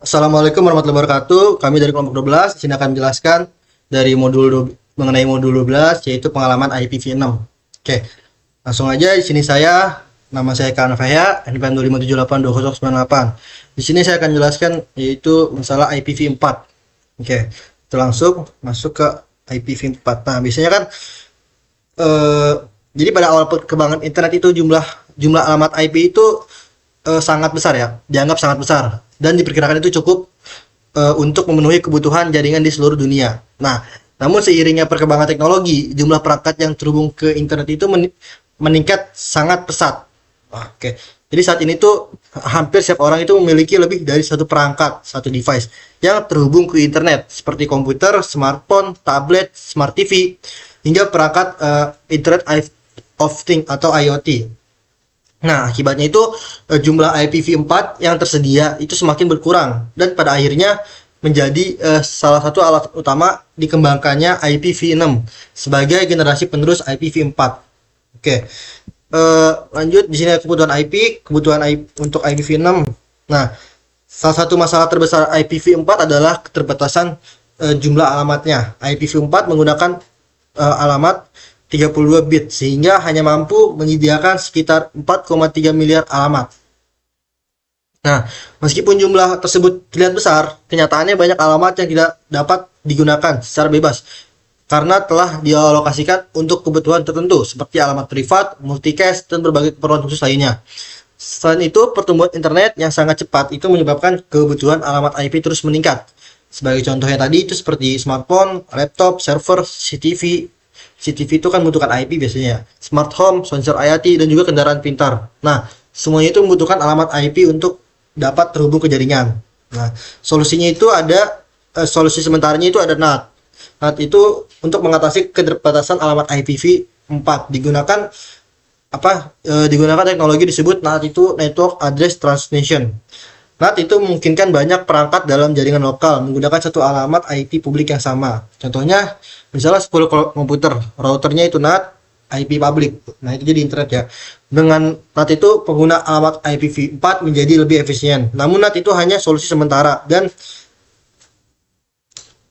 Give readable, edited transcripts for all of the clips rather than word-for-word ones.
Assalamualaikum warahmatullahi wabarakatuh. Kami dari kelompok 12 di sini akan menjelaskan dari mengenai modul 12 yaitu pengalaman IPv6. Oke, langsung aja di sini nama saya Kak Nafaya, NPM 257820098. Di sini saya akan menjelaskan yaitu masalah IPv4. Oke, kita langsung masuk ke IPv4. Nah, biasanya kan eh, jadi pada awal perkembangan internet itu jumlah jumlah alamat IP itu sangat besar ya, dianggap sangat besar dan diperkirakan itu cukup untuk memenuhi kebutuhan jaringan di seluruh dunia. Nah, namun seiringnya perkembangan teknologi, jumlah perangkat yang terhubung ke internet itu meningkat sangat pesat. Oke. Jadi saat ini tuh hampir setiap orang itu memiliki lebih dari satu perangkat, satu device yang terhubung ke internet seperti komputer, smartphone, tablet, smart TV, hingga perangkat Internet of Things atau IoT. Nah, akibatnya itu jumlah IPv4 yang tersedia itu semakin berkurang dan pada akhirnya menjadi salah satu alat utama dikembangkannya IPv6 sebagai generasi penerus IPv4. Oke. Lanjut di sini kebutuhan IP, untuk IPv6. Nah, salah satu masalah terbesar IPv4 adalah keterbatasan jumlah alamatnya. IPv4 menggunakan alamat 32 bit sehingga hanya mampu menyediakan sekitar 4,3 miliar alamat. Nah, meskipun jumlah tersebut terlihat besar, kenyataannya banyak alamat yang tidak dapat digunakan secara bebas karena telah dialokasikan untuk kebutuhan tertentu seperti alamat privat, multicast, dan berbagai keperluan khusus lainnya. Selain itu, pertumbuhan internet yang sangat cepat itu menyebabkan kebutuhan alamat IP terus meningkat. Sebagai contohnya tadi itu seperti smartphone, laptop, server, CCTV. CCTV itu kan membutuhkan IP biasanya. Smart home, sensor IoT, dan juga kendaraan pintar. Nah, semuanya itu membutuhkan alamat IP untuk dapat terhubung ke jaringan. Nah, solusinya itu ada solusi sementaranya itu ada NAT. NAT itu untuk mengatasi keterbatasan alamat IPv4 digunakan teknologi disebut NAT itu Network Address Transmission. NAT itu memungkinkan banyak perangkat dalam jaringan lokal menggunakan satu alamat IP publik yang sama. Contohnya, misalnya 10 komputer, routernya itu NAT, IP publik. Nah, itu jadi internet ya. Dengan NAT itu pengguna alamat IPv4 menjadi lebih efisien. Namun NAT itu hanya solusi sementara dan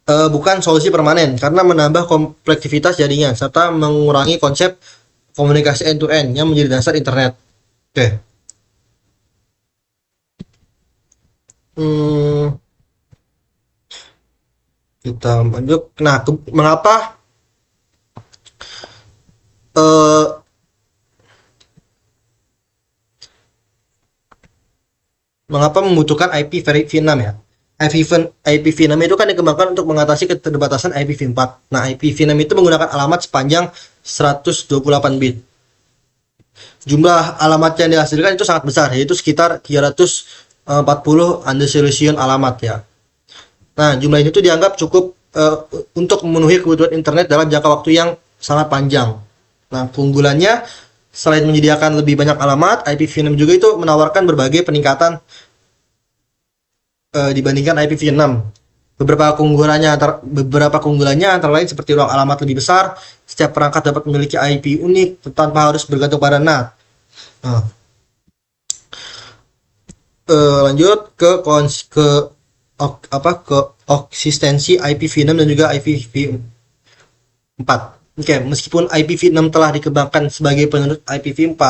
bukan solusi permanen karena menambah kompleksitas jaringan serta mengurangi konsep komunikasi end-to-end yang menjadi dasar internet. Oke. Hmm, kita lanjut. Nah, eh, mengapa membutuhkan IPv6 ya? IPv6 itu kan dikembangkan untuk mengatasi keterbatasan IPv4. Nah, IPv6 itu menggunakan alamat sepanjang 128 bit. Jumlah alamat yang dihasilkan itu sangat besar, yaitu sekitar 340 undesolution alamat ya. Nah, jumlah ini tuh dianggap cukup untuk memenuhi kebutuhan internet dalam jangka waktu yang sangat panjang. Nah, keunggulannya selain menyediakan lebih banyak alamat, IPv6 juga itu menawarkan berbagai peningkatan dibandingkan IPv6. Beberapa keunggulannya antara lain seperti ruang alamat lebih besar, setiap perangkat dapat memiliki IP unik tanpa harus bergantung pada NAT. Nah, lanjut ke konsistensi IPv6 dan juga IPv4. Oke, meskipun IPv6 telah dikembangkan sebagai penerus IPv4,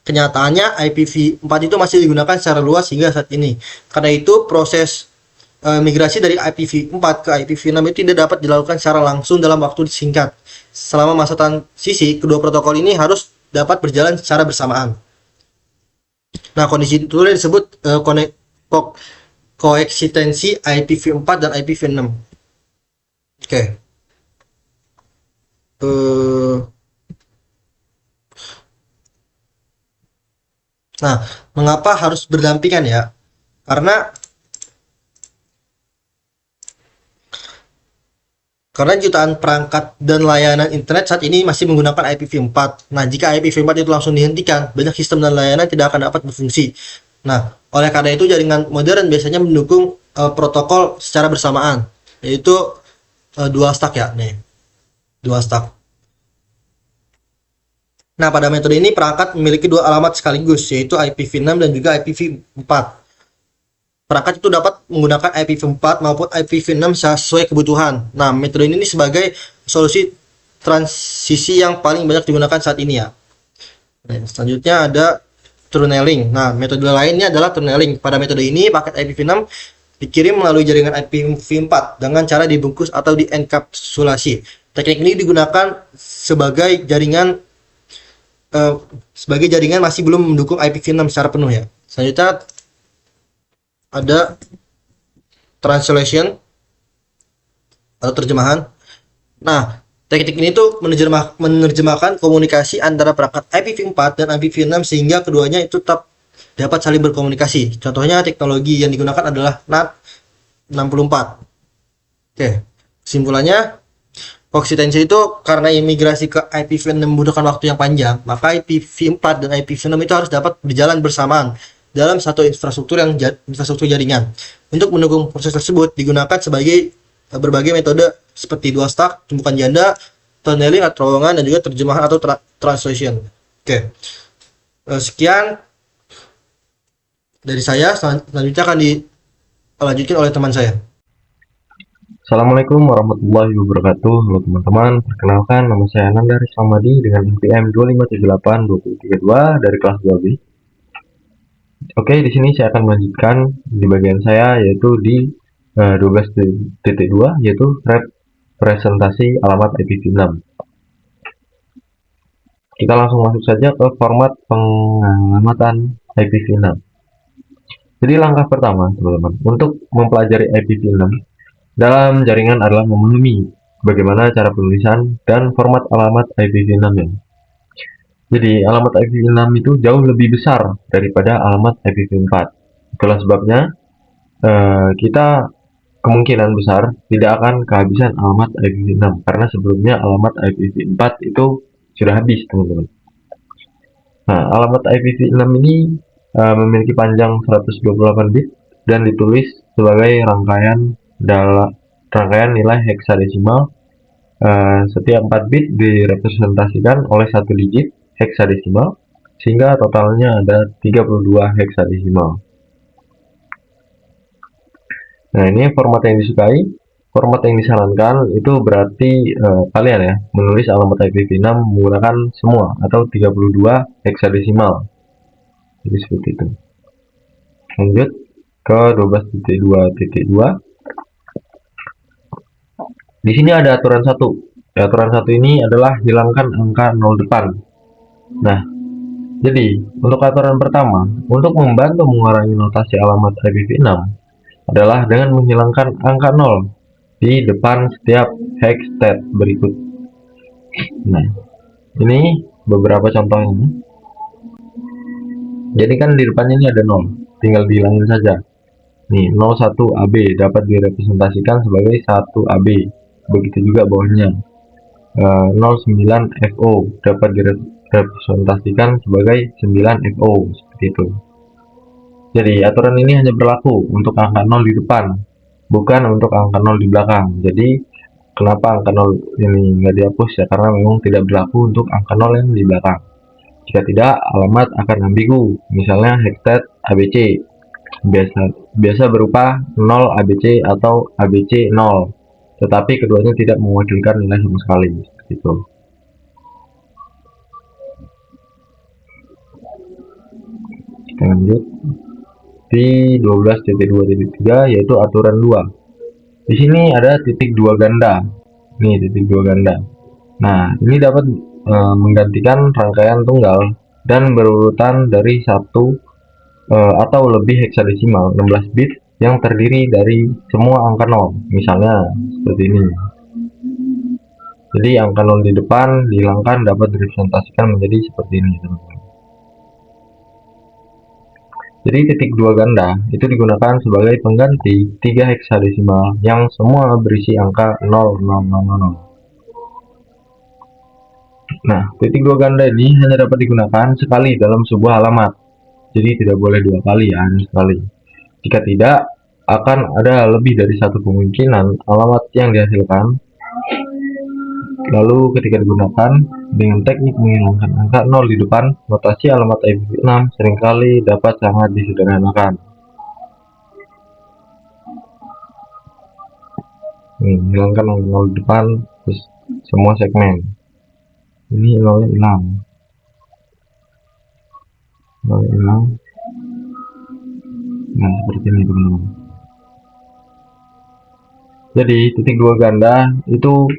kenyataannya IPv4 itu masih digunakan secara luas hingga saat ini. Karena itu proses migrasi dari IPv4 ke IPv6 itu tidak dapat dilakukan secara langsung dalam waktu singkat. Selama masa transisi, kedua protokol ini harus dapat berjalan secara bersamaan. Nah, kondisi itu disebut koeksistensi IPv4 dan IPv6. Oke. Nah, mengapa harus berdampingan ya? Karena jutaan perangkat dan layanan internet saat ini masih menggunakan IPv4. Nah, jika IPv4 itu langsung dihentikan, banyak sistem dan layanan tidak akan dapat berfungsi. Nah, oleh karena itu jaringan modern biasanya mendukung protokol secara bersamaan, yaitu dual stack ya, nih, dual stack. Nah, pada metode ini perangkat memiliki dua alamat sekaligus, yaitu IPv6 dan juga IPv4. perangkat itu dapat menggunakan IPv4 maupun IPv6 sesuai kebutuhan. Nah, metode ini sebagai solusi transisi yang paling banyak digunakan saat ini ya. Nah, selanjutnya ada tunneling. Nah, metode lainnya adalah tunneling. Pada metode ini, paket IPv6 dikirim melalui jaringan IPv4 dengan cara dibungkus atau dienkapsulasi. Teknik ini digunakan sebagai jaringan masih belum mendukung IPv6 secara penuh ya. Selanjutnya ada translation atau terjemahan. Nah, teknik ini tuh menerjemahkan komunikasi antara perangkat IPv4 dan IPv6 sehingga keduanya itu tetap dapat saling berkomunikasi. Contohnya teknologi yang digunakan adalah NAT 64. Oke, kesimpulannya koeksistensi itu karena imigrasi ke IPv6 membutuhkan waktu yang panjang, maka IPv4 dan IPv6 itu harus dapat berjalan bersamaan dalam satu infrastruktur jaringan. Untuk mendukung proses tersebut digunakan sebagai berbagai metode seperti dual stack, tumpukan janda, tunneling atau terowongan, dan juga terjemahan atau translation. Oke. Sekian dari saya, selanjutnya akan dilanjutkan oleh teman saya. Assalamualaikum warahmatullahi wabarakatuh. Halo teman-teman, perkenalkan nama saya Ananda Rizalmadi dengan NPM 2578232 dari kelas 2B. Oke, di sini saya akan melanjutkan di bagian saya yaitu di 12.2 yaitu representasi alamat IPv6. Kita langsung masuk saja ke format pengamatan IPv6. Jadi langkah pertama teman-teman untuk mempelajari IPv6 dalam jaringan adalah memahami bagaimana cara penulisan dan format alamat IPv6-nya. Jadi alamat IPv6 itu jauh lebih besar daripada alamat IPv4. Itulah sebabnya kita kemungkinan besar tidak akan kehabisan alamat IPv6 karena sebelumnya alamat IPv4 itu sudah habis teman-teman. Nah, alamat IPv6 ini memiliki panjang 128 bit dan ditulis sebagai rangkaian nilai heksadesimal. Setiap 4 bit direpresentasikan oleh satu digit heksadesimal sehingga totalnya ada 32 heksadesimal. Nah, ini format yang disukai. Format yang disarankan itu berarti kalian ya menulis alamat IPv6 menggunakan semua atau 32 heksadesimal. Jadi seperti itu. Lanjut ke 12.2.2. Di sini ada aturan 1. Aturan 1 ini adalah hilangkan angka 0 depan. Nah, jadi untuk aturan pertama, untuk membantu mengurangi notasi alamat IPv6 adalah dengan menghilangkan angka 0 di depan setiap hex state berikut. Nah, ini beberapa contohnya. Jadi kan di depannya ini ada 0, tinggal dihilangin saja. Nih, 01AB dapat direpresentasikan sebagai 1AB. Begitu juga bawahnya 09FO dapat direpresentasikan sebagai 9FO seperti itu. Jadi aturan ini hanya berlaku untuk angka 0 di depan, bukan untuk angka 0 di belakang. Jadi kenapa angka 0 ini nggak dihapus ya, karena memang tidak berlaku untuk angka 0 yang di belakang. Jika tidak, alamat akan ambigu. Misalnya hexstate ABC biasa berupa 0 ABC atau ABC 0. Tetapi keduanya tidak mewakilkan nilai sama sekali, gitu. Kita lanjut di 12.2.3 yaitu aturan 2. Di sini ada titik 2 ganda. Nih, titik 2 ganda. Nah, ini dapat menggantikan rangkaian tunggal dan berurutan dari satu atau lebih heksadesimal 16 bit yang terdiri dari semua angka 0, misalnya seperti ini. Jadi angka 0 di depan dihilangkan dapat direpresentasikan menjadi seperti ini, teman-teman. Jadi titik 2 ganda itu digunakan sebagai pengganti 3 heksadesimal yang semua berisi angka 0000. Nah, titik 2 ganda ini hanya dapat digunakan sekali dalam sebuah alamat. Jadi tidak boleh 2 kali ya, hanya sekali. Jika tidak, akan ada lebih dari satu kemungkinan alamat yang dihasilkan. Lalu ketika digunakan dengan teknik menghilangkan angka 0 di depan, notasi alamat IPv6 seringkali dapat sangat disederhanakan. Nih, hilangkan yang 0 depan, terus semua segmen. Ini 0 hilang. 0 hilang. Nah, seperti ini teman-teman. Jadi, titik dua ganda itu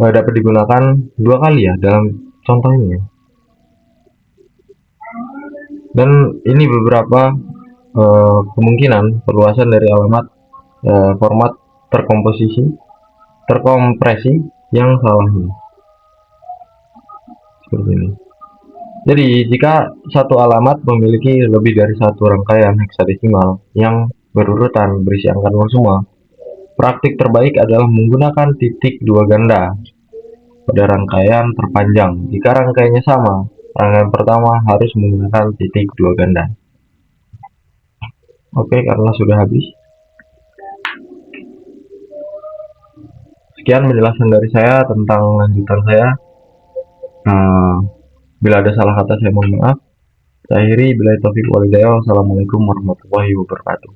dapat digunakan dua kali ya dalam contoh ini ya. Dan ini beberapa kemungkinan perluasan dari alamat format terkompresi yang salah ini. Seperti ini. Jadi, jika satu alamat memiliki lebih dari satu rangkaian heksadesimal yang berurutan berisi angka 0 semua, praktik terbaik adalah menggunakan titik dua ganda pada rangkaian terpanjang. Jika rangkaiannya sama, rangkaian pertama harus menggunakan titik dua ganda. Oke, karena sudah habis. Sekian penjelasan dari saya tentang lanjutan saya. Bila ada salah kata saya mohon maaf. Saya akhiri, bila taufik walhidayah. Wassalamualaikum warahmatullahi wabarakatuh.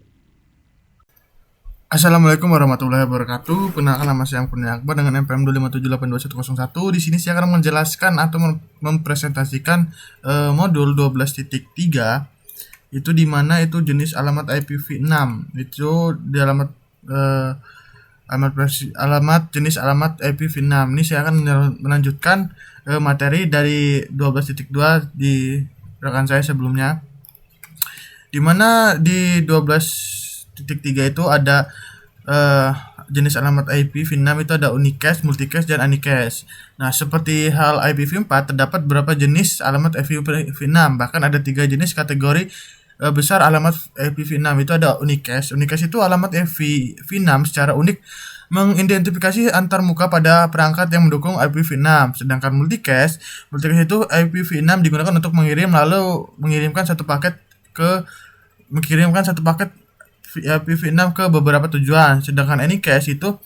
Assalamualaikum warahmatullahi wabarakatuh. Perkenalkan, nama saya Kurnia Akbar dengan NPM 257822101. Di sini saya akan menjelaskan atau mempresentasikan modul 12.3 itu di mana itu jenis alamat IPv6. Itu di alamat jenis alamat IPv6. Ini saya akan melanjutkan materi dari 12.2 di rekan saya sebelumnya. Di mana di 12.3 itu ada jenis alamat IPv6 itu ada unicast, multicast, dan unicast. Nah, seperti hal IPv4 terdapat beberapa jenis alamat IPv6, bahkan ada 3 jenis kategori besar alamat IPv6 itu ada unicast. Unicast itu alamat IPv6 secara unik mengidentifikasi antar muka pada perangkat yang mendukung IPv6. Sedangkan multicast itu IPv6 digunakan untuk mengirimkan satu paket IPv6 ke beberapa tujuan. Sedangkan unicast itu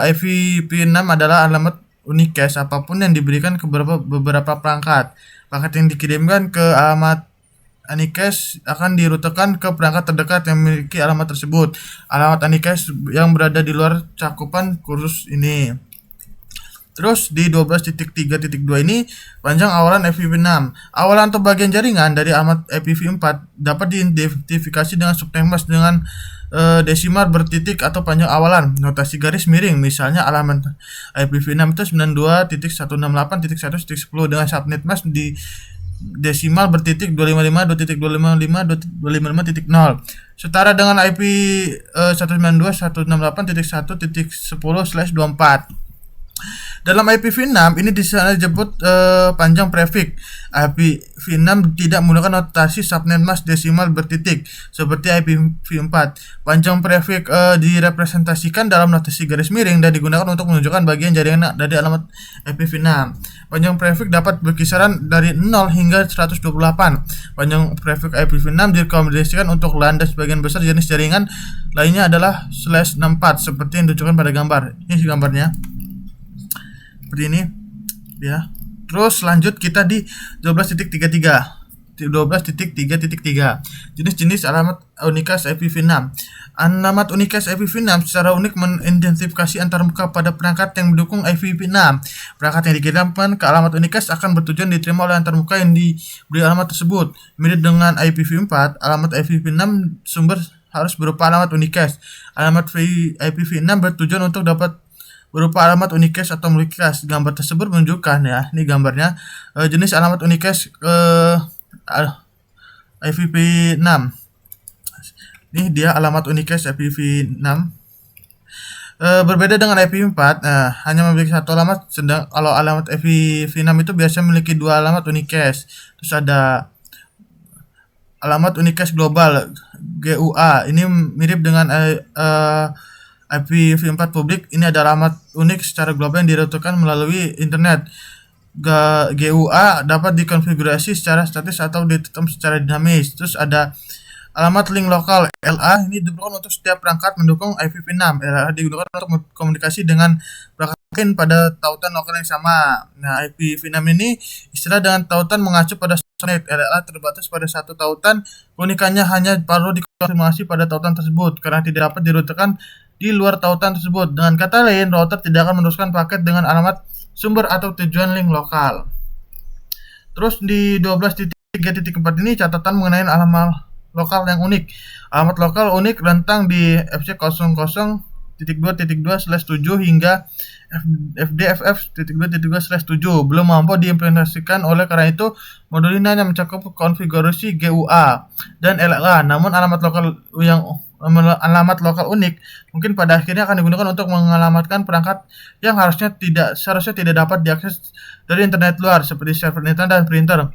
IPv6 adalah alamat unicast apapun yang diberikan ke beberapa perangkat. Paket yang dikirimkan ke alamat unicast akan dirutekan ke perangkat terdekat yang memiliki alamat tersebut. Alamat unicast yang berada di luar cakupan kursus ini. Terus di 12.3.2 ini panjang awalan IPv6. Awalan atau bagian jaringan dari alamat IPv4 dapat diidentifikasi dengan subtemas dengan desimal bertitik atau panjang awalan notasi garis miring. Misalnya alamat IPv6 itu 92.168.1.10 dengan subnetmask di desimal bertitik 255.255.255.0 setara dengan IP 192.168.1.10/24. Dalam IPv6 ini disebut panjang prefix. IPv6 tidak menggunakan notasi subnetmask desimal bertitik seperti IPv4. Panjang prefix direpresentasikan dalam notasi garis miring dan digunakan untuk menunjukkan bagian jaringan dari alamat IPv6. Panjang prefix dapat berkisaran dari 0 hingga 128. Panjang prefix IPv6 direkomendasikan untuk LAN dan sebagian besar jenis jaringan lainnya adalah /64 seperti yang ditunjukkan pada gambar. Ini gambarnya. Seperti ini ya. Terus lanjut kita di 12.3.3. 12.3.3 jenis-jenis alamat unicast IPv6. Alamat unicast IPv6 secara unik mengidentifikasi antarmuka pada perangkat yang mendukung IPv6. Perangkat yang dikirimkan ke alamat unicast akan bertujuan diterima oleh antarmuka yang diberi alamat tersebut. Mirip dengan IPv4, alamat IPv6 sumber harus berupa alamat unicast. Alamat IPv6 bertujuan untuk dapat berupa alamat unicast atau multicast. Gambar tersebut menunjukkan ya, ini gambarnya jenis alamat unicast IPv6. Ini dia alamat unicast IPv6. Berbeda dengan IPv4, hanya memiliki satu alamat, sedang kalau alamat IPv6 itu biasanya memiliki dua alamat unicast. Terus ada alamat unicast global GUA. Ini mirip dengan IPv4 publik. Ini ada alamat unik secara global yang dirutekan melalui internet. GUA dapat dikonfigurasi secara statis atau ditetap secara dinamis. Terus ada alamat link lokal LA. Ini digunakan untuk setiap perangkat mendukung IPv6. LA digunakan untuk komunikasi dengan perangkat lain pada tautan lokal yang sama. Nah, IPv6 ini istilah dengan tautan mengacu pada subnet. LA terbatas pada satu tautan. Keunikannya hanya perlu dikonfirmasi pada tautan tersebut karena tidak dapat dirutekan di luar tautan tersebut. Dengan kata lain, router tidak akan meneruskan paket dengan alamat sumber atau tujuan link lokal. Terus di 12.3.4 ini catatan mengenai alamat lokal yang unik. Alamat lokal unik rentang di FC00.2.2/7 hingga FDFF.2.2/7 belum mampu diimplementasikan, oleh karena itu modul ini hanya mencakup konfigurasi GUA dan LLA. Namun alamat lokal unik mungkin pada akhirnya akan digunakan untuk mengalamatkan perangkat yang seharusnya tidak dapat diakses dari internet luar seperti server internet dan printer.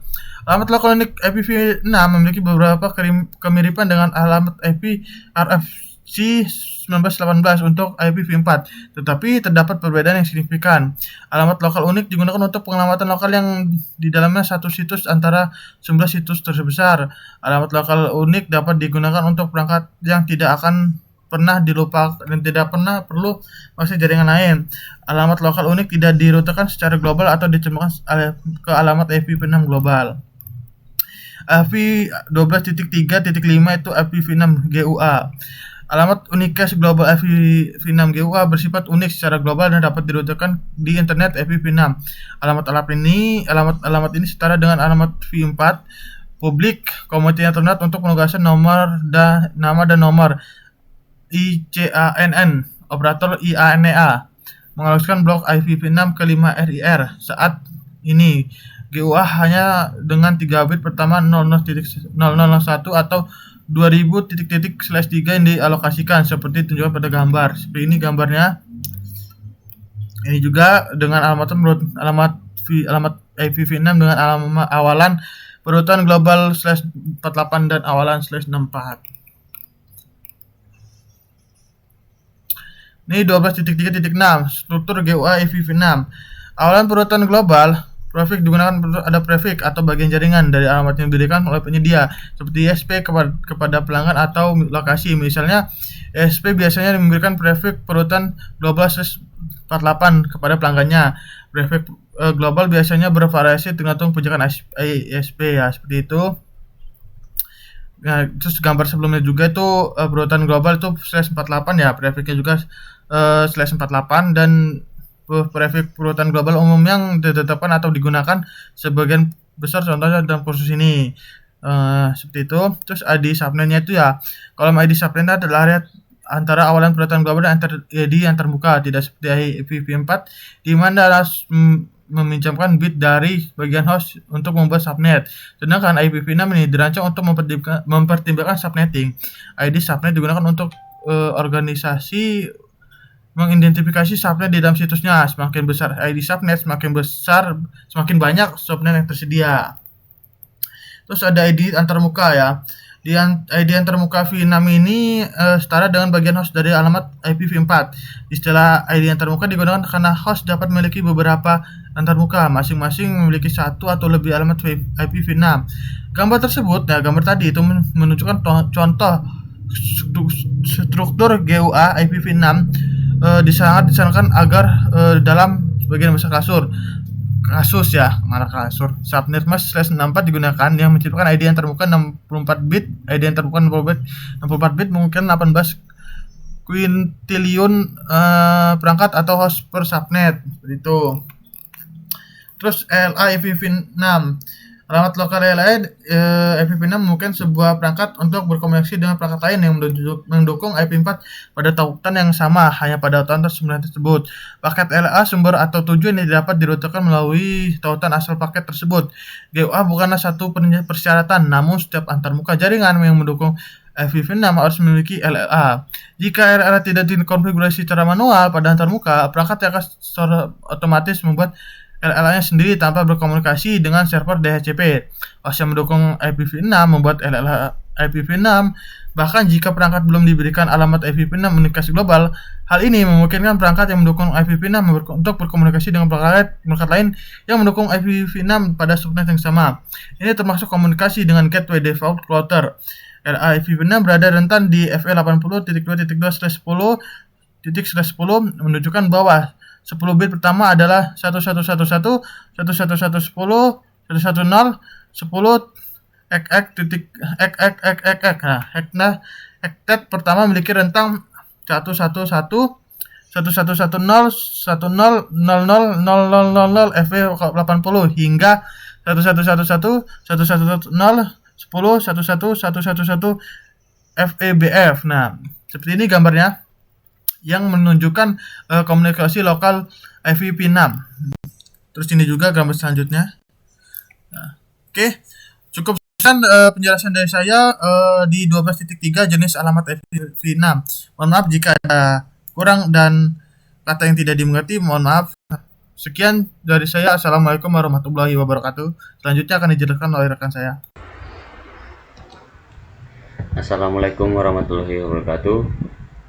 Alamat lokal unik IPv6 memiliki beberapa kemiripan dengan alamat IP RFC 1918 untuk IPv4, tetapi terdapat perbedaan yang signifikan. Alamat lokal unik digunakan untuk pengamatan lokal yang di dalamnya satu situs antara 11 situs terbesar. Alamat lokal unik dapat digunakan untuk perangkat yang tidak akan pernah dilupakan dan tidak pernah perlu mengakses jaringan lain. Alamat lokal unik tidak dirutekan secara global atau dicemplungkan ke alamat IPv6 global. IP 12.3.5 itu IPv6 GUA. Alamat unicast global IPv6 GUA bersifat unik secara global dan dapat dirutekan di internet IPv6. Alamat ini setara dengan alamat v4 publik komunitas internet untuk penugasan nama dan nomor ICANN operator IANA mengaluskan blok IPv6 ke 5 RIR. Saat ini GUA hanya dengan 3 bit pertama 00.001 atau 2000 titik/3 yang dialokasikan seperti tunjukkan pada gambar. Seperti ini gambarnya. Ini juga dengan alamat IPv6 dengan alamat awalan perutan global /48 dan awalan /64. Ini 12.3.6 struktur GUA IPv6. Awalan perutan global prefix digunakan ada prefix atau bagian jaringan dari alamat yang diberikan oleh penyedia seperti ISP kepada pelanggan atau lokasi. Misalnya ISP biasanya memberikan prefix perutan global /48 kepada pelanggannya. Prefix global biasanya bervariasi tergantung pijakan ISP ya, seperti itu. Nah, terus gambar sebelumnya juga itu perutan global itu /48 ya, prefixnya juga /48 dan prefix perutan global umum yang ditetapkan atau digunakan sebagian besar contohnya dalam kursus ini. Seperti itu. Terus ID subnetnya itu ya, kolom ID subnet adalah area antara awalan perutan global dan ID yang terbuka, tidak seperti IPv4 di mana harus meminjamkan bit dari bagian host untuk membuat subnet. Sedangkan IPv6 ini dirancang untuk mempertimbangkan subnetting. ID subnet digunakan untuk organisasi mengidentifikasi subnet di dalam situsnya. Semakin besar ID subnet, semakin banyak subnet yang tersedia. Terus ada ID antarmuka ya. Di ID antarmuka v6 ini setara dengan bagian host dari alamat IPv4. Istilah ID antarmuka digunakan karena host dapat memiliki beberapa antarmuka, masing-masing memiliki satu atau lebih alamat IPv6. Gambar tersebut, nah gambar tadi itu menunjukkan contoh struktur GUA IPv6 disarankan agar dalam bagian besar kasus ya, subnet mask /64 digunakan yang menciptakan ID yang terbuka 64 bit, ID yang terbuka 64 bit mungkin 18 quintillion perangkat atau host per subnet, seperti itu. Terus LA IPv6. Alamat lokal LA IPv6 mungkin sebuah perangkat untuk berkomunikasi dengan perangkat lain yang mendukung IP4 pada tautan yang sama, hanya pada tautan tersebut. Paket LA sumber atau tujuan yang dapat dirutekan melalui tautan asal paket tersebut. GUA bukanlah satu persyaratan, namun setiap antarmuka jaringan yang mendukung IPv6 harus memiliki LLA. Jika LLA tidak dikonfigurasi secara manual pada antarmuka, perangkat akan secara otomatis membuat LLA-nya sendiri tanpa berkomunikasi dengan server DHCP. Host yang mendukung IPv6 membuat LLA IPv6, bahkan jika perangkat belum diberikan alamat IPv6 unicast global. Hal ini memungkinkan perangkat yang mendukung IPv6 untuk berkomunikasi dengan perangkat lain yang mendukung IPv6 pada subnet yang sama. Ini termasuk komunikasi dengan gateway default router. LLA IPv6 berada rentan di FE80.2.2/10.10 menunjukkan bahwa 10 bit pertama adalah 1111, 1110, 1110, 10, 10, Nah, hektet pertama memiliki rentang FE80 hingga 1111 FEBF. Nah, seperti ini gambarnya yang menunjukkan komunikasi lokal IPv6. Terus ini juga gambar selanjutnya. Nah, oke, cukup sekian penjelasan dari saya di 12.3 jenis alamat IPv6. Mohon maaf jika ada kurang dan kata yang tidak dimengerti, mohon maaf. Sekian dari saya. Assalamualaikum warahmatullahi wabarakatuh. Selanjutnya akan dijelaskan oleh rekan saya. Assalamualaikum warahmatullahi wabarakatuh.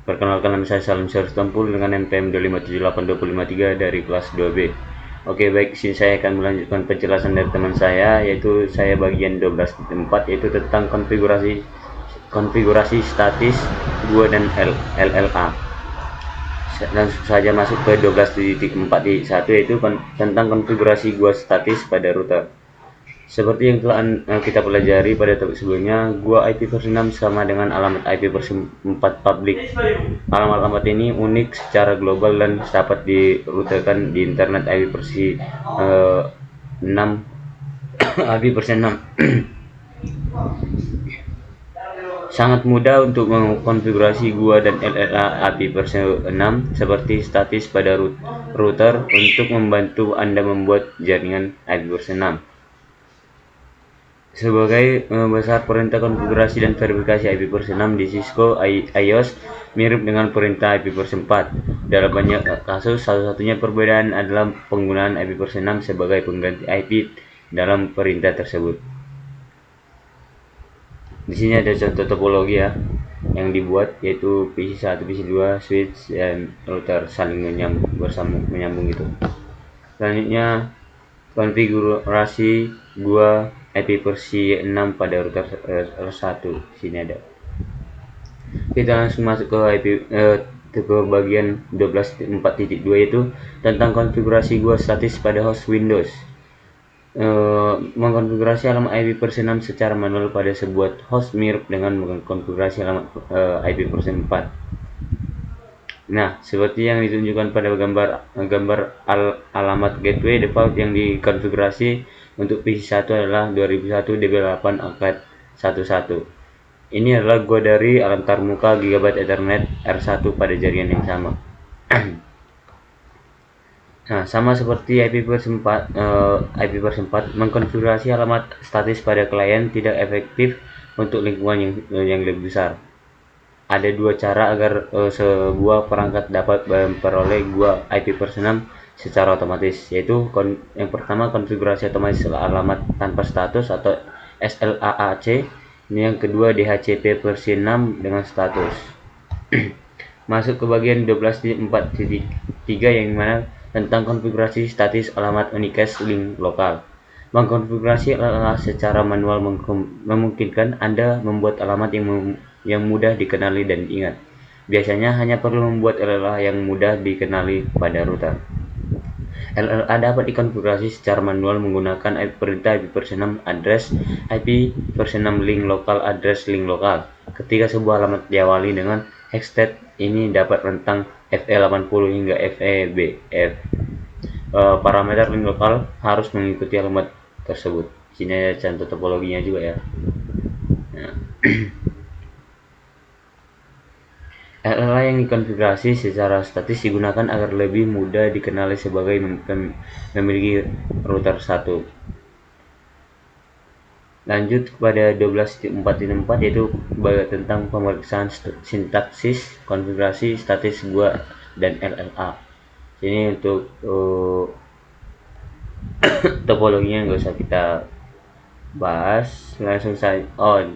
Perkenalkan, nama saya Salim Syarif Tampul dengan NPM 2578253 dari kelas 2B. Oke, baik, sini saya akan melanjutkan penjelasan dari teman saya, yaitu saya bagian 12.4, yaitu tentang konfigurasi statis gua dan LLA. Langsung saja masuk ke 12.4.1, yaitu tentang konfigurasi gua statis pada router. Seperti yang telah kita pelajari pada topik sebelumnya, gua IP versi 6 sama dengan alamat IP versi 4 public. Alamat-alamat ini unik secara global dan dapat dirutekan di internet IP versi 6 IP versi 6. Sangat mudah untuk mengkonfigurasi gua dan LLA IP versi 6 seperti statis pada router untuk membantu Anda membuat jaringan IP versi 6. Sebagai besar perintah konfigurasi dan verifikasi IP versi 6 di Cisco iOS mirip dengan perintah IP versi 4. Dalam banyak kasus, satu-satunya perbedaan adalah penggunaan IP versi 6 sebagai pengganti IP dalam perintah tersebut. Di sini ada contoh topologi ya yang dibuat, yaitu PC1, PC2, switch dan router saling menyambung gitu. Selanjutnya konfigurasi gua IP versi 6 pada router R1. Sini ada. Kita langsung masuk ke bagian 12.4.2, yaitu tentang konfigurasi gua statis pada host Windows. Mengkonfigurasi alamat IP versi 6 secara manual pada sebuah host mirip dengan mengkonfigurasi alamat IP versi 4. Nah, seperti yang ditunjukkan pada gambar alamat gateway default yang dikonfigurasi untuk PC1 adalah 2001 DB8 angkat 11. Ini adalah gua dari antar muka GB Ethernet R1 pada jaringan yang sama. Nah, sama seperti IP versi 4, mengkonfigurasi alamat statis pada klien tidak efektif untuk lingkungan yang lebih besar. Ada dua cara agar sebuah perangkat dapat memperoleh gua IP versi 6 secara otomatis, yaitu yang pertama konfigurasi otomatis alamat tanpa status atau SLAAC. Ini yang kedua DHCP versi 6 dengan status. Masuk ke bagian 12.4.3 yang mana tentang konfigurasi statis alamat unicast link lokal. Mengkonfigurasi LLA secara manual memungkinkan Anda membuat alamat yang mudah dikenali dan diingat. Biasanya hanya perlu membuat LLA yang mudah dikenali pada router. LLA dapat dikonfigurasi secara manual menggunakan perintah IP versi 6 address IP versi 6 link lokal address link lokal. Ketika sebuah alamat diawali dengan hexstat, ini dapat rentang FE80 hingga FEBF. Parameter link lokal harus mengikuti alamat tersebut. Sini ada contoh topologinya juga ya. Nah. LLA yang dikonfigurasi secara statis digunakan agar lebih mudah dikenali sebagai memiliki router 1. Lanjut kepada 12.4.4, yaitu tentang pemeriksaan sintaksis konfigurasi statis gua dan LLA. Ini untuk topologinya nggak usah kita bahas, langsung saja.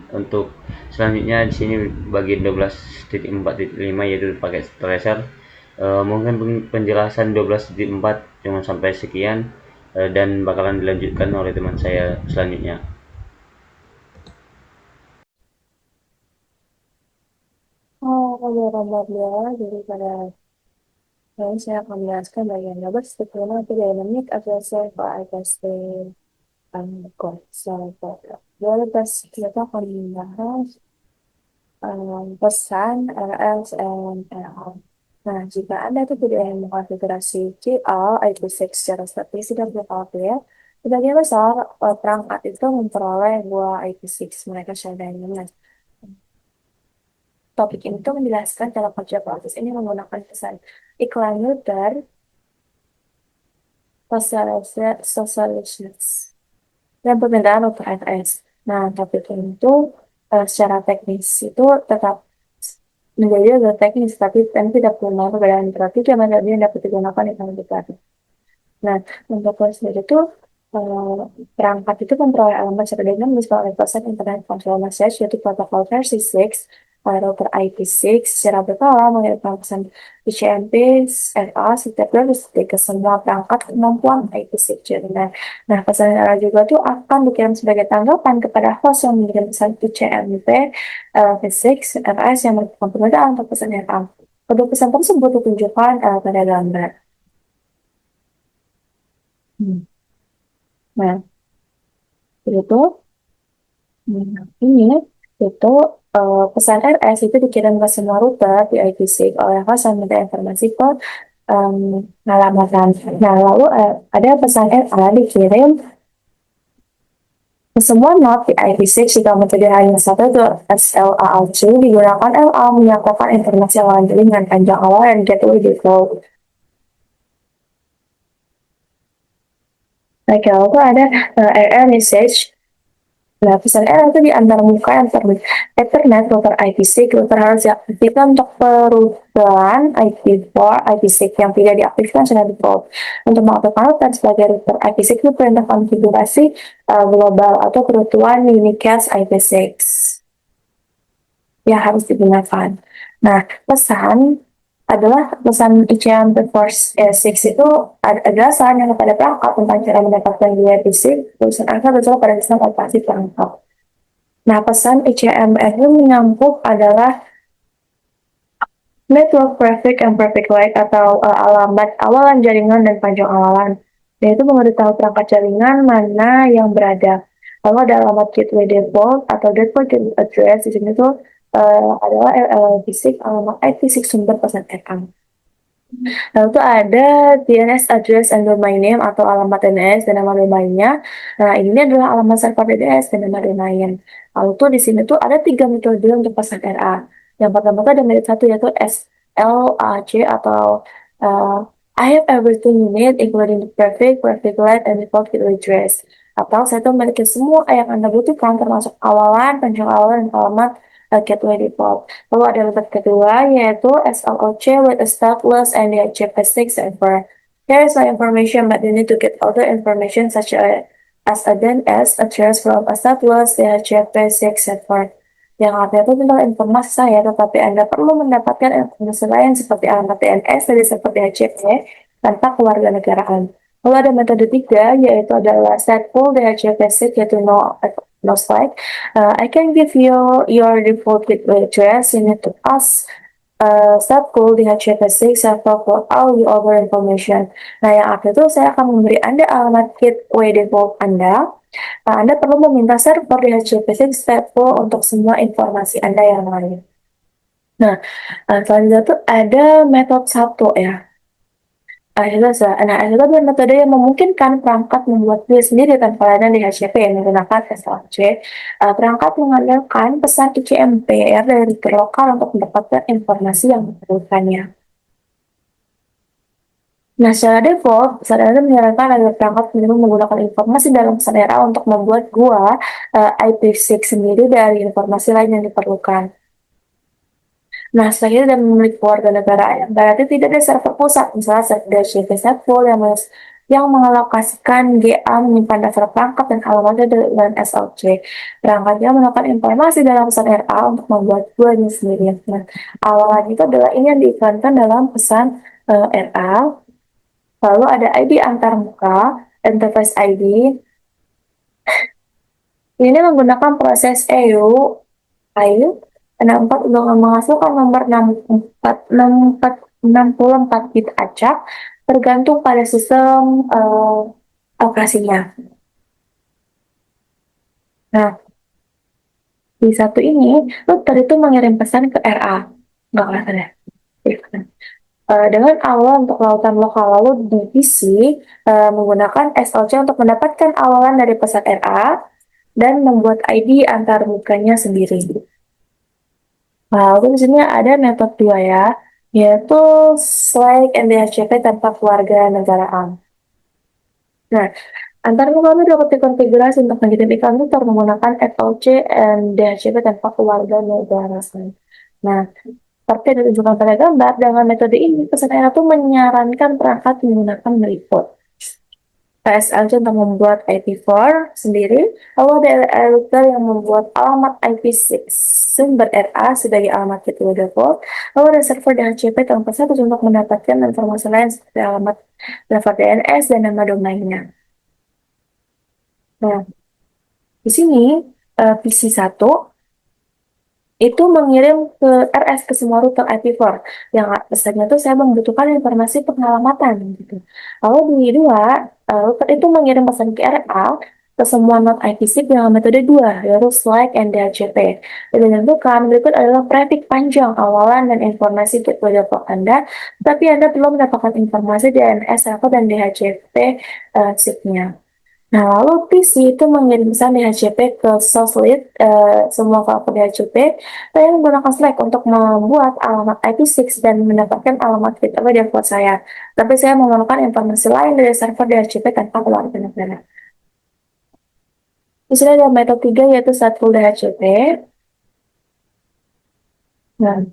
Untuk selanjutnya di sini bagian 12.4.5 yaitu paket tracer. Mungkin penjelasan 12.4 cuma sampai sekian, dan bakalan dilanjutkan oleh teman saya selanjutnya. Kabar jadi pada saya akan menjelaskan bagian 12.5 itu dynamic addressing for addressing code. So, 12 kita akan membahas pesan RS and RL. Nah, jika Anda tuh tidak ingin mengkonfigurasi GL IP6 secara statis, tidak perlu khawatir. Sebagian besar perangkat itu memperoleh buah IP6 mereka secara dynamic. Topik ini tuh menjelaskan cara kerja proses ini menggunakan pesan iklan router socializations dan permintaan router FS. Nah, topik ini tuh secara teknis itu tetap menjadi agak teknis, tapi tidak punya perbedaan interaktif yang mana yang dapat digunakan di dalam interaktif. Nah, untuk sendiri itu perangkat itu memperoleh alamat secara dinamis melalui proses Internet Control Message yaitu protokol versi 6 router IP6 secara berkala mengirimkan pesan ICMP RA setiap 200 detik ke semua perangkat kemampuan IP6 jaringan. Nah, pesan RA juga tuh akan dikirim sebagai tanggapan kepada host yang mengirim pesan ICMP V6 RS yang merupakan perbedaan untuk pesan RA. Kedua pesan tersebut ditunjukkan pada gambar. Nah, itu ini itu pesan RS itu dikirim ke semua router di IP6 oleh host yang minta informasi ke alamat. Nah, lalu ada pesan RA dikirim ke semua node di IP6 jika menjadi hanya satu itu SLAAC digunakan LA menyatakan informasi awal jaringan panjang awal dan gateway default. Nah, kalau itu ada RR message. Nah, pesan RR itu diantar muka yang Ethernet router IP6 router harus diaktifkan untuk perubahan IP4, IP6 yang tidak diaktifkan secara default. Untuk mengaktifkan router sebagai router IP6 itu perintah konfigurasi global atau kerutuan unicast IP6 yang harus digunakan. Nah, pesan ICMP Force 6 itu adalah sarannya kepada perangkat tentang cara mendapatkan IP6 tulisan angka terjadi pada sistem operasi perangkat. Nah, pesan ICMP itu menyangkut adalah network prefix and prefix light atau alamat awalan jaringan dan panjang awalan. Yaitu memberitahu perangkat jaringan mana yang berada. Lalu ada alamat gateway default atau default gateway address di sini tuh adalah fisik alamat IP6 sumber pesan RA. Lalu itu ada DNS address and domain name atau alamat DNS dan nama domainnya. Nah, ini adalah alamat server DNS dan nama domain. Lalu tuh di sini tuh ada 3 metode untuk pesan RA. Yang pertama tuh ada metode satu yaitu SLAC atau I have everything you need including the prefix light, and default gateway address. Atau saya tuh memiliki semua yang Anda butuhkan termasuk awalan, panjang awalan, dan alamat gateway default. Lalu ada metode kedua yaitu SLOC with a stateless and DHCP6 server. Here is my information, but you need to get other information such as a DNS address from a stateless DHCP6 server. Yang artinya itu tentang informasi saya, tetapi Anda perlu mendapatkan informasi lain seperti alamat DNS dari server DHCP tanpa kewarganegaraan. Lalu ada metode tiga yaitu adalah stateful DHCP6 yaitu no slide. I can give you your default gateway address. You need to ask stateful DHCP6 server for all your other information. Nah, yang artinya itu saya akan memberi Anda alamat gateway default Anda. Anda perlu meminta server DHCP6 stateful untuk semua informasi Anda yang lain. Nah, selanjutnya itu ada metode satu ya. Nah, itu adalah metode yang memungkinkan perangkat membuat build sendiri tanpa layanan DHCP yang menggunakan SLC. Perangkat mengandalkan pesan ICMP dari router lokal untuk mendapatkan informasi yang diperlukannya. Nah, secara default, pesan RA menyarankan agar perangkat menggunakan informasi dalam pesan RA untuk membuat IP6 sendiri dari informasi lain yang diperlukan. Nah, selanjutnya dan memiliki keluarga negara berarti tidak ada server pusat, misalnya server DHCP stateful yang mengalokasikan GA menyimpan daftar perangkat dan alamatnya dengan SLC. Perangkatnya melakukan informasi dalam pesan RA untuk membuat buahnya sendiri. Nah, awalan itu adalah ini yang diiklankan dalam pesan RA. Lalu ada ID antarmuka, interface ID. Ini menggunakan proses EU 64 untuk menghasilkan nomor 64 bit acak tergantung pada sistem operasinya. Nah, IP1 ini, router itu mengirim pesan ke RA. Nggak kelihatan ya? Dengan awalan untuk lautan lokal, lalu di PC menggunakan SLC untuk mendapatkan awalan dari pesan RA dan membuat ID antar mukanya sendiri. Lalu di sini ada metode 2 ya, yaitu SLAAC NDHCP tanpa keluarga negaraan. Nah, antar muka itu dapat dikonfigurasi untuk mengirim iklan router menggunakan SLC NDHCP tanpa keluarga negaraan. Nah, seperti yang ditunjukkan pada gambar, dengan metode ini, pesan RA itu menyarankan perangkat menggunakan report. PSLC untuk membuat IP4 sendiri, lalu ada router yang membuat alamat IP6 sumber RA sebagai alamat gateway default, lalu ada server DHCP tanpa status untuk mendapatkan informasi lain seperti alamat server DNS dan nama domainnya. Nah, di sini PC1 itu mengirim ke RS ke semua router IP4 yang pesannya itu saya membutuhkan informasi pengalamatan gitu. Lalu di 2 router itu mengirim pesan ke RA ke semua node IP6 dengan metode 2 yaitu SLAAC and DHCP. Dan ditentukan berikut adalah prefix panjang awalan dan informasi gateway default Anda, tapi Anda perlu mendapatkan informasi DNS server dan DHCP SIP-nya. Nah, lalu PC itu mengirim pesan DHCP ke source lead semua file DHCP. Saya menggunakan Slack untuk membuat alamat IP6 dan mendapatkan alamat gateway default saya. Tapi saya memerlukan informasi lain dari server DHCP tanpa keluarga negara. Di sini ada metode 3 yaitu stateful DHCP. Nah,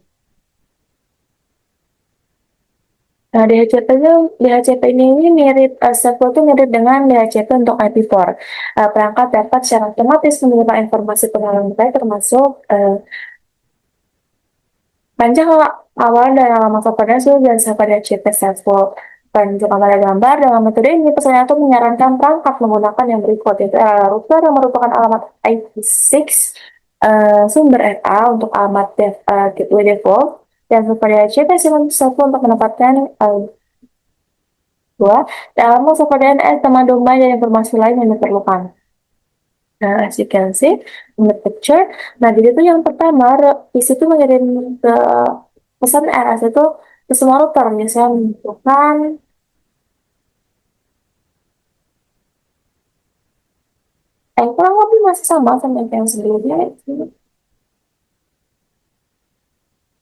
DHCP ini mirip, stateful itu mirip dengan DHCP untuk IP4. Perangkat dapat secara otomatis menerima informasi pengalaman termasuk panjang awalan dan alamat servernya dan server DHCP stateful. Penunjukan pada gambar dengan metode ini pesannya itu menyarankan perangkat menggunakan yang berikut yaitu router yang merupakan alamat IP6 sumber RA untuk alamat gateway default dan server DHCP stateful untuk mendapatkan dan alamat server DNS teman domain dan informasi lain yang diperlukan. Nah, as you can see in the picture. Nah, jadi itu yang pertama, PC itu mengirim ke pesan RS itu ke semua router. Biasanya membutuhkan kurang lebih masih sama yang sebelumnya.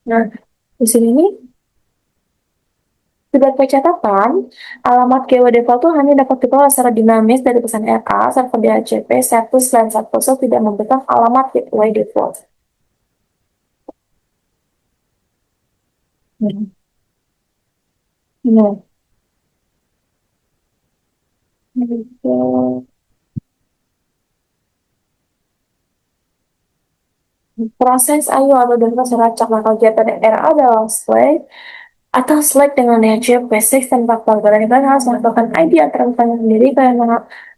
Nah, di sini nih, sebagai catatan, alamat gateway default itu hanya dapat diperoleh secara dinamis dari pesan RA, server DHCP, status, dan status tidak memberikan alamat gateway default. Nah. Proses IO atau data seracak maka JPDR adalah SLAAC atau SLAAC dengan DHCP6 tanpa keluarga dan kalian harus mengatakan ID antara misalnya sendiri. Kalian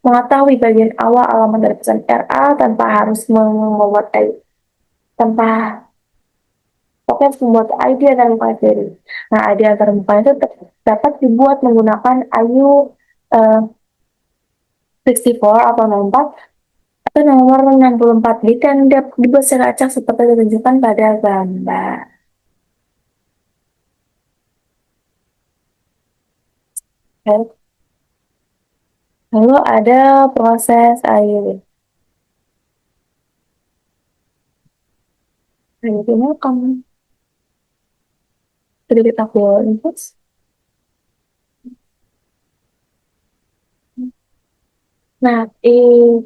mengetahui bagian awal alamat dari pesan RA tanpa harus membuat ID tanpa harus membuat ID antar muka sendiri. Nah, ID antar muka itu dapat dibuat menggunakan IO 64 atau 64 atau nomor 64 bit dan dibuat secara acak seperti ditunjukkan pada gambar. Lalu ada proses IO. Nah, ini kamu sedikit aku input. Nah, ini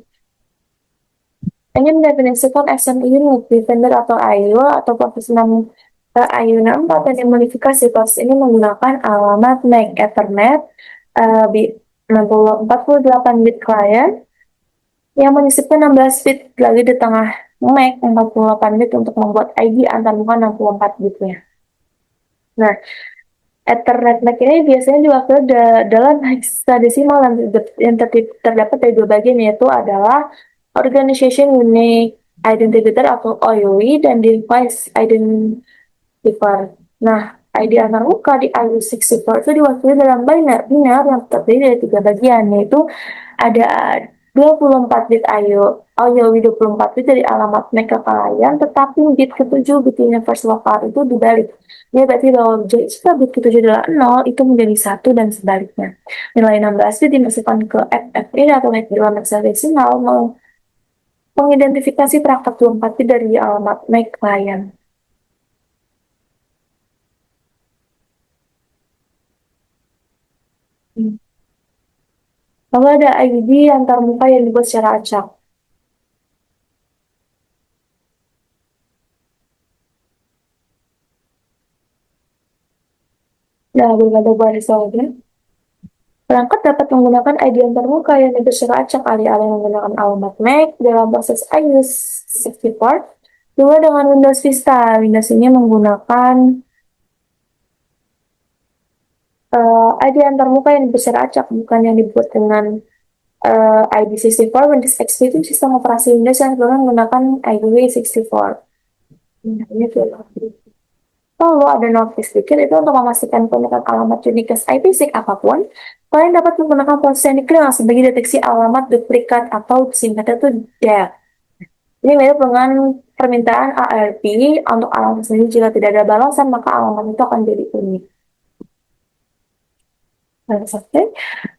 mendefinisikan action unit defender atau IO atau proses 6 IO 64 dan dimodifikasi. Proses ini menggunakan alamat MAC Ethernet 48 bit client yang menyisipkan 16 bit lagi di tengah MAC 48 bit untuk membuat ID antar muka 64 bitnya. Nah, Ethernet MAC ini biasanya diwakili dalam hexadesimal yang terdapat dari 2 bagian, yaitu adalah Organization Unique Identifier atau OUI dan Device Identifier. Nah, ID antar muka di IO64 itu diwakili dalam biner yang terdiri dari 3 bagian, yaitu ada 24 bit IOWI 24 bit dari alamat MAC ke klien, tetapi bit ke-7 bit universal lokal itu dibalik. Ya, berarti bahwa jika bit ke-7 adalah 0, itu menjadi 1 dan sebaliknya. Nilai 16 bit dimasukkan ke FFA atau MAC dalam hexadecimal mengidentifikasi perangkat 24 bit dari alamat MAC klien. Lalu ada ID antarmuka yang dibuat secara acak. Nah, berbeda baris saja. Perangkat dapat menggunakan ID antarmuka yang dibuat secara acak alih-alih menggunakan alamat MAC dalam proses IUS64. Juga dengan Windows Vista. Windows ini menggunakan ID antarmuka yang dibuat secara acak, bukan yang dibuat dengan ID64. Windows XP itu sistem operasi Windows yang sebelumnya menggunakan IDW64. Nah, ini tuh. Lalu ada notice sedikit itu untuk memastikan penggunaan alamat unique IPsec apapun, kalian dapat menggunakan proses yang dikenal sebagai deteksi alamat duplikat atau singkatnya itu DAP. Ini mirip dengan permintaan ARP untuk alamat sendiri. Jika tidak ada balasan, maka alamat itu akan jadi unik.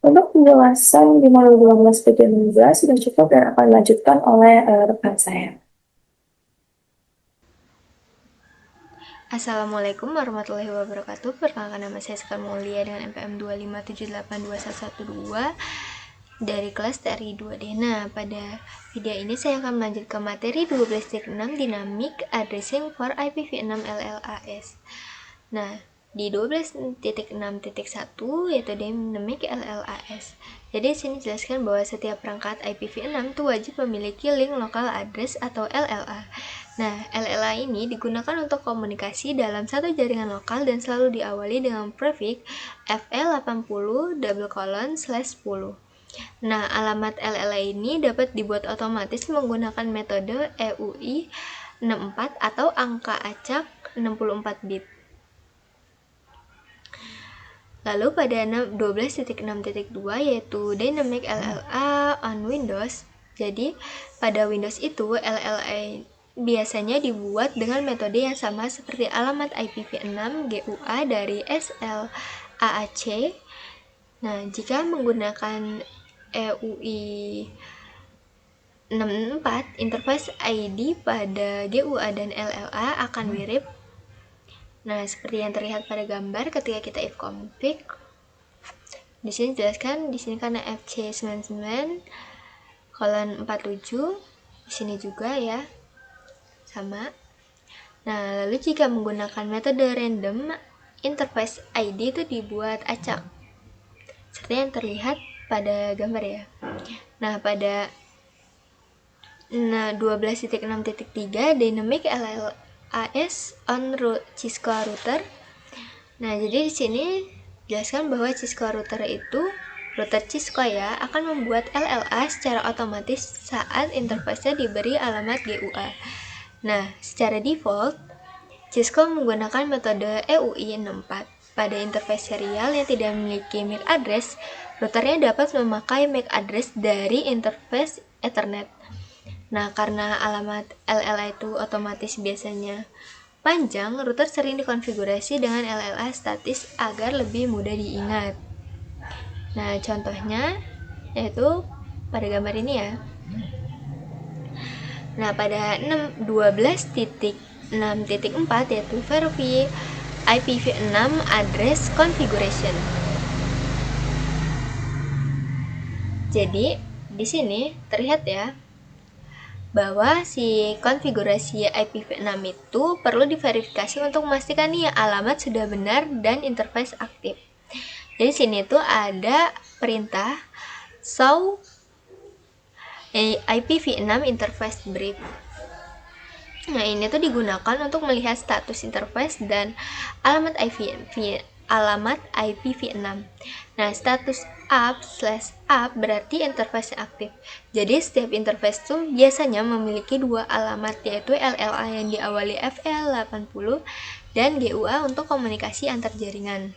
Untuk penjelasan di modul 12 bagian 16 sudah cukup dan akan dilanjutkan oleh rekan saya. Assalamualaikum warahmatullahi wabarakatuh. Perkenalkan, nama saya Sekar Mulia dengan NPM 2578212 dari kelas TRI 2D. Nah, pada video ini saya akan melanjutkan materi 12.6 Dynamic Addressing for IPv6 LLAS. Nah, di 12.6.1 yaitu Dynamic LLAS. Jadi di sini jelaskan bahwa setiap perangkat IPv6 itu wajib memiliki link local address atau LLA. Nah, LLA ini digunakan untuk komunikasi dalam satu jaringan lokal dan selalu diawali dengan prefix FL80:10. Nah, alamat LLA ini dapat dibuat otomatis menggunakan metode EUI 64 atau angka acak 64 bit. Lalu pada 12.6.2 yaitu Dynamic LLA on Windows. Jadi, pada Windows itu LLA biasanya dibuat dengan metode yang sama seperti alamat IPv6 GUA dari SLAAC. Nah, jika menggunakan EUI 64, interface ID pada GUA dan LLA akan mirip. Nah, seperti yang terlihat pada gambar ketika kita if config. Di sini jelaskan, di sini karena FC99:47, di sini juga ya. Sama. Nah, lalu jika menggunakan metode random, interface ID itu dibuat acak. Seperti yang terlihat pada gambar ya. Nah, pada 12.6.3 Dynamic LLAS on Cisco router. Nah, jadi di sini jelaskan bahwa Cisco router itu router Cisco ya akan membuat LLA secara otomatis saat interface-nya diberi alamat GUA. Nah, secara default, Cisco menggunakan metode EUI 64. Pada interface serial yang tidak memiliki MAC address, routernya dapat memakai MAC address dari interface Ethernet. Nah, karena alamat LLA itu otomatis biasanya panjang, router sering dikonfigurasi dengan LLA statis agar lebih mudah diingat. Nah, contohnya yaitu pada gambar ini ya. Nah, pada 12.6.4 yaitu Verify IPv6 Address Configuration. Jadi, di sini terlihat ya bahwa si konfigurasi IPv6 itu perlu diverifikasi untuk memastikan nih alamat sudah benar dan interface aktif. Jadi sini tuh ada perintah show IPv6 interface brief. Nah, ini tuh digunakan untuk melihat status interface dan alamat IPv6. Nah, status up/up berarti interface aktif. Jadi setiap interface tuh biasanya memiliki dua alamat, yaitu LLA yang diawali FL80 dan GUA untuk komunikasi antar jaringan.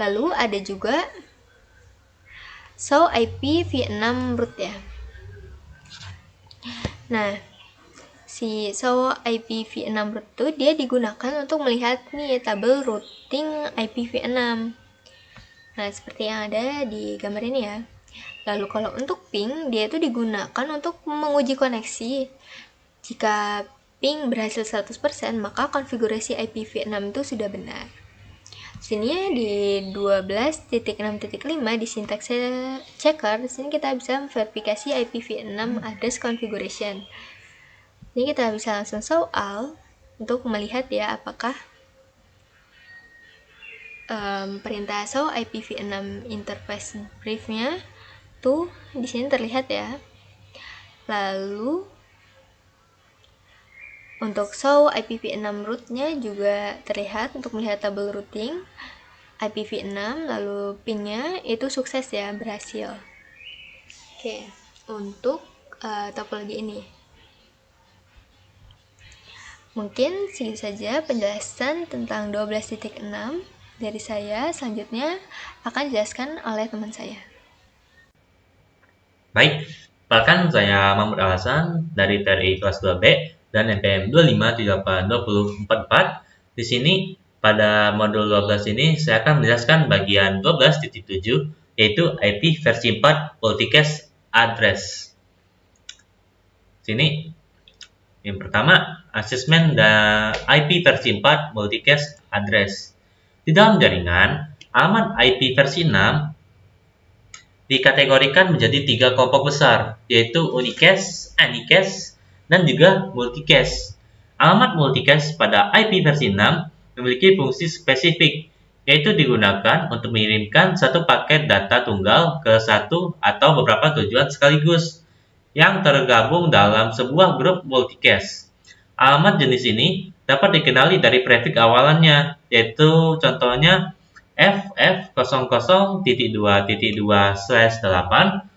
Lalu ada juga So IPv6 root ya. Nah, si So IPv6 root itu dia digunakan untuk melihat nih tabel routing IPv6. Nah, seperti yang ada di gambar ini ya. Lalu kalau untuk ping, dia itu digunakan untuk menguji koneksi. Jika ping berhasil 100%, maka konfigurasi IPv6 itu sudah benar. Sini di 12.6.5 di syntax checker, di sini kita bisa verifikasi IPv6 address configuration. Ini kita bisa langsung soal untuk melihat ya apakah perintah show IPv6 interface briefnya tuh di sini terlihat ya. Lalu untuk show IPv6 rootnya juga terlihat untuk melihat tabel routing IPv6, lalu pingnya itu sukses ya, berhasil. Oke, untuk topologi ini mungkin segitu saja penjelasan tentang 12.6 dari saya. Selanjutnya akan dijelaskan oleh teman saya. Baik, perkenalkan saya Mahmud Al-Hasan dari TRI kelas 2B dan NPM 2578244. Di sini pada modul 12 ini saya akan menjelaskan bagian 12.7 yaitu IP versi 4 multicast address. Sini yang pertama, asesmen dan IP versi 4 multicast address. Di dalam jaringan, alamat IP versi 6 dikategorikan menjadi 3 kelompok besar, yaitu unicast, anycast, dan juga multicast. Alamat multicast pada IP versi 6 memiliki fungsi spesifik, yaitu digunakan untuk mengirimkan satu paket data tunggal ke satu atau beberapa tujuan sekaligus yang tergabung dalam sebuah grup multicast. Alamat jenis ini dapat dikenali dari prefix awalannya, yaitu contohnya FF00.2.2/8.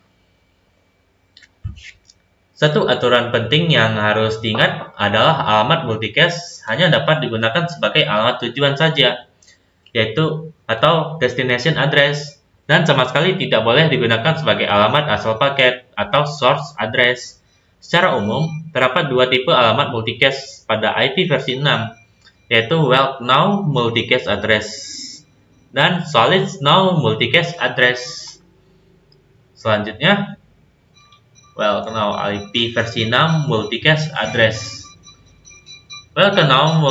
Satu aturan penting yang harus diingat adalah alamat multicast hanya dapat digunakan sebagai alamat tujuan saja, yaitu atau destination address, dan sama sekali tidak boleh digunakan sebagai alamat asal paket atau source address. Secara umum, terdapat dua tipe alamat multicast pada IP versi 6, yaitu well-known multicast address dan solid known multicast address. Selanjutnya, well-known IP versi 6 multicast address. Well-known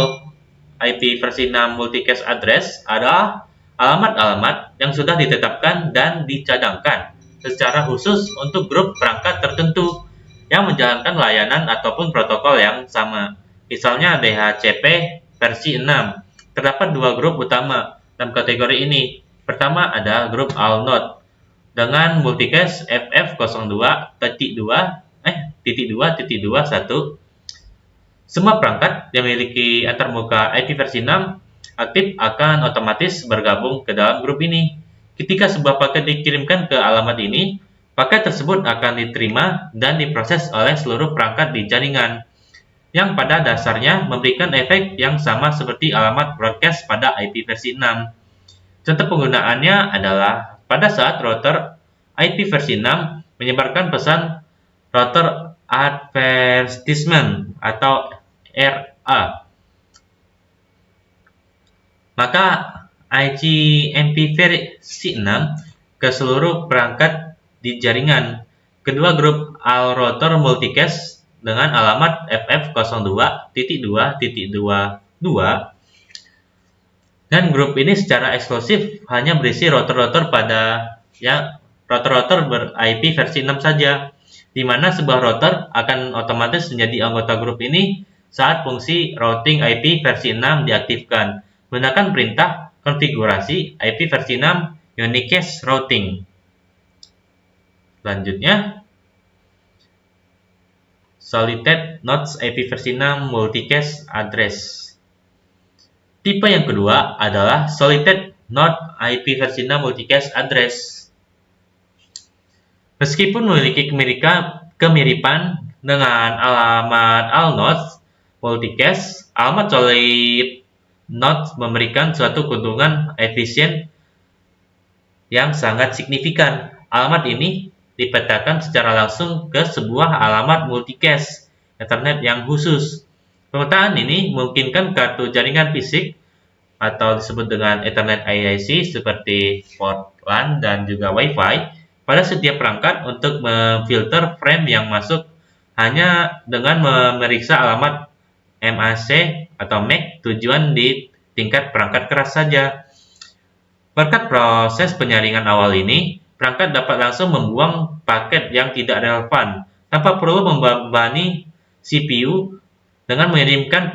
IP versi 6 multicast address adalah alamat-alamat yang sudah ditetapkan dan dicadangkan secara khusus untuk grup perangkat tertentu yang menjalankan layanan ataupun protokol yang sama. Misalnya DHCP versi 6. Terdapat dua grup utama dalam kategori ini. Pertama ada grup AllNode dengan multicast FF02.2.2.1. Semua perangkat yang memiliki antarmuka IP versi 6 aktif akan otomatis bergabung ke dalam grup ini. Ketika sebuah paket dikirimkan ke alamat ini, paket tersebut akan diterima dan diproses oleh seluruh perangkat di jaringan, yang pada dasarnya memberikan efek yang sama seperti alamat broadcast pada IP versi 6. Contoh penggunaannya adalah pada saat router IP versi 6 menyebarkan pesan router advertisement atau RA, maka IGMP versi 6 ke seluruh perangkat di jaringan. Kedua grup all router multicast dengan alamat FF02.2.22, dan grup ini secara eksklusif hanya berisi router-router router-router ber-IP versi 6 saja, di mana sebuah router akan otomatis menjadi anggota grup ini saat fungsi routing IP versi 6 diaktifkan menggunakan perintah konfigurasi IP versi 6 unicast routing. Selanjutnya, Solitaire Nodes IP versi 6 multicast address. Tipe yang kedua adalah Solitaire Node IP versi 6 multicast address. Meskipun memiliki kemiripan dengan alamat all nodes multicast, alamat solid node memberikan suatu keuntungan efisien yang sangat signifikan. alamat ini dipetakan secara langsung ke sebuah alamat multicast Ethernet yang khusus. Pemetaan ini memungkinkan kartu jaringan fisik atau disebut dengan Ethernet IIC seperti port LAN dan juga Wi-Fi pada setiap perangkat untuk memfilter frame yang masuk hanya dengan memeriksa alamat MAC atau MAC tujuan di tingkat perangkat keras saja. Berkat proses penyaringan awal ini, perangkat dapat langsung membuang paket yang tidak relevan tanpa perlu membebani CPU dengan mengirimkan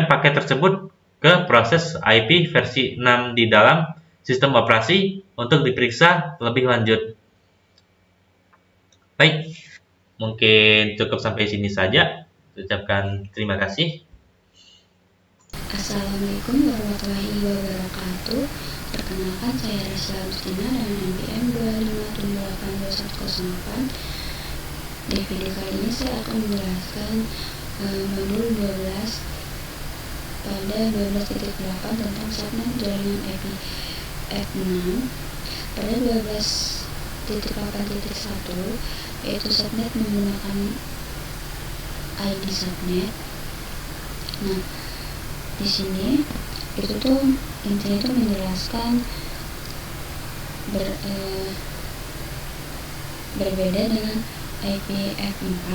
paket tersebut ke proses IP versi 6 di dalam sistem operasi untuk diperiksa lebih lanjut. Baik, mungkin cukup sampai sini saja. Ucapkan terima kasih. Assalamualaikum warahmatullahi wabarakatuh. Perkenalkan, saya Rasya Agustina dengan NPM 257821008. Di video kali ini saya akan menjelaskan modul 12 pada 12.8 tentang subnet jaringan IPv6. Pada 12.8.1 yaitu subnet menggunakan ID subnet. Nah, di sini itu tuh intinya itu menjelaskan berbeda dengan IPv4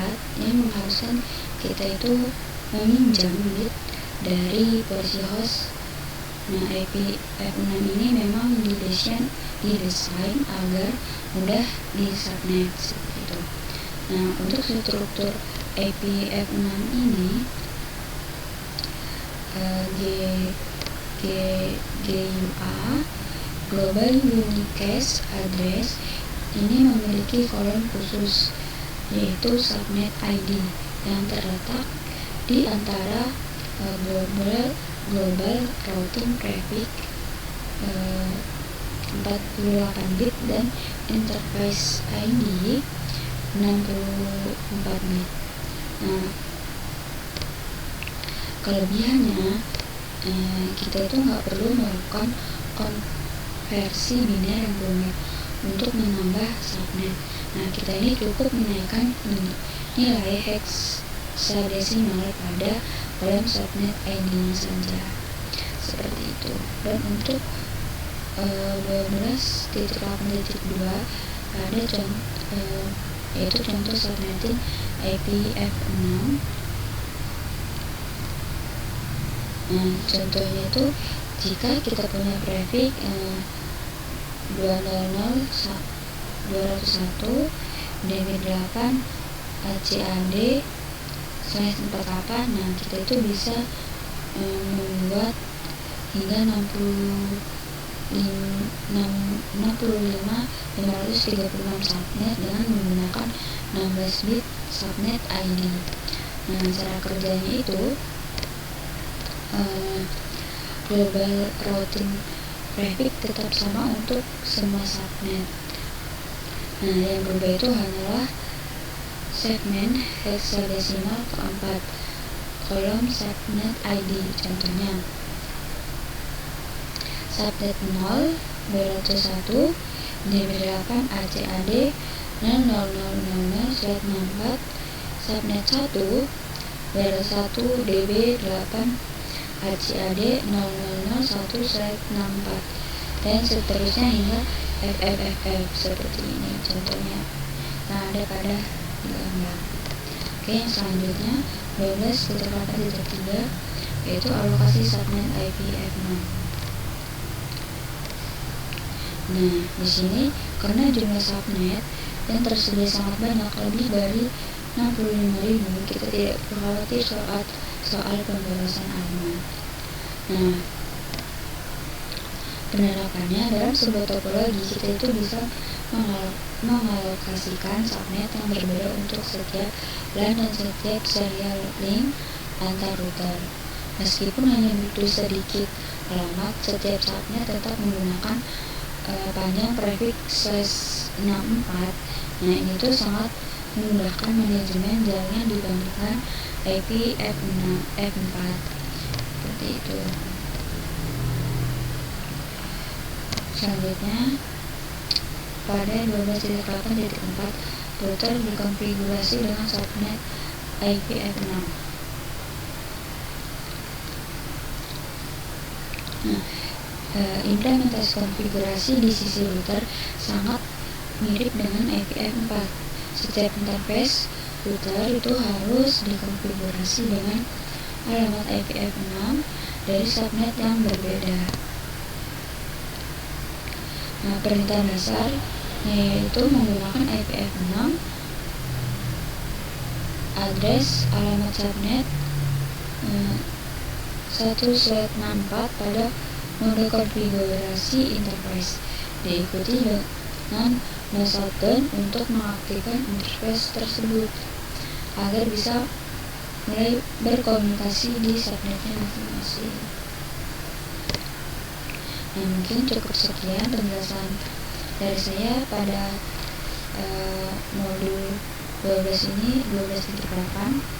yang mengharuskan kita itu meminjam bit dari posisi host. Nah, IPv6 ini memang didesain agar mudah di subnet seperti itu. Nah, untuk struktur IPv6 ini GUA Global Unicast Address ini memiliki kolom khusus, yaitu subnet ID yang terletak di antara global routing traffic 48 bit dan enterprise ID 64 bit. Nah, kelebihannya kita itu nggak perlu melakukan konversi biner yang rumit untuk menambah subnet. Nah, kita ini cukup menaikkan nilai hexadesimal pada kolom subnet ID-nya saja, seperti itu. Dan untuk 12.8.2 ada yaitu contoh subnetting IPv6. Nah, contohnya itu jika kita punya prefix 200.201 DB8 ACAD/48. Nah, kita itu bisa membuat hingga 65.536 subnet dengan menggunakan 16 bit subnet ID. Nah, cara kerjanya itu global routing prefix tetap sama untuk semua subnet. Nah, yang berubah itu hanyalah segmen hexadesimal keempat kolom subnet ID. Contohnya subnet 0 201 DB8 ACAD 0000/64, subnet 1 201 DB8 ACAD 0001/64, dan seterusnya hingga FFFF seperti ini contohnya. Nah, ada pada gambar. Oke, yang selanjutnya 12.8.3 yaitu alokasi subnet IPv6. Nah, di sini karena jumlah subnet yang tersedia sangat banyak, lebih dari 65.000, kita tidak perlu khawatir soal pemborosan alamat. Nah, penerapannya dalam sebuah topologi, kita itu bisa mengalokasikan subnet yang berbeda untuk setiap LAN dan setiap serial link antar router. Meskipun hanya butuh sedikit alamat, setiap subnet tetap menggunakan panjang prefix /64. Nah, ini tuh sangat memudahkan manajemen jaringan dibandingkan IPv4 seperti itu. pada 12.8.4 router dikonfigurasi dengan subnet IPv6. Nah, implementasi konfigurasi di sisi router sangat mirip dengan IPv4. Setiap interface router itu harus dikonfigurasi dengan alamat IPv6 dari subnet yang berbeda. Nah, perintah dasar yaitu menggunakan IPv6, address alamat subnet 1/64 pada mode konfigurasi interface, diikuti dengan no shutdown untuk mengaktifkan interface tersebut agar bisa mulai berkomunikasi di subnetnya masing-masing. Nah, mungkin cukup sekian penjelasan dari saya pada modul 12 ini, 12.8.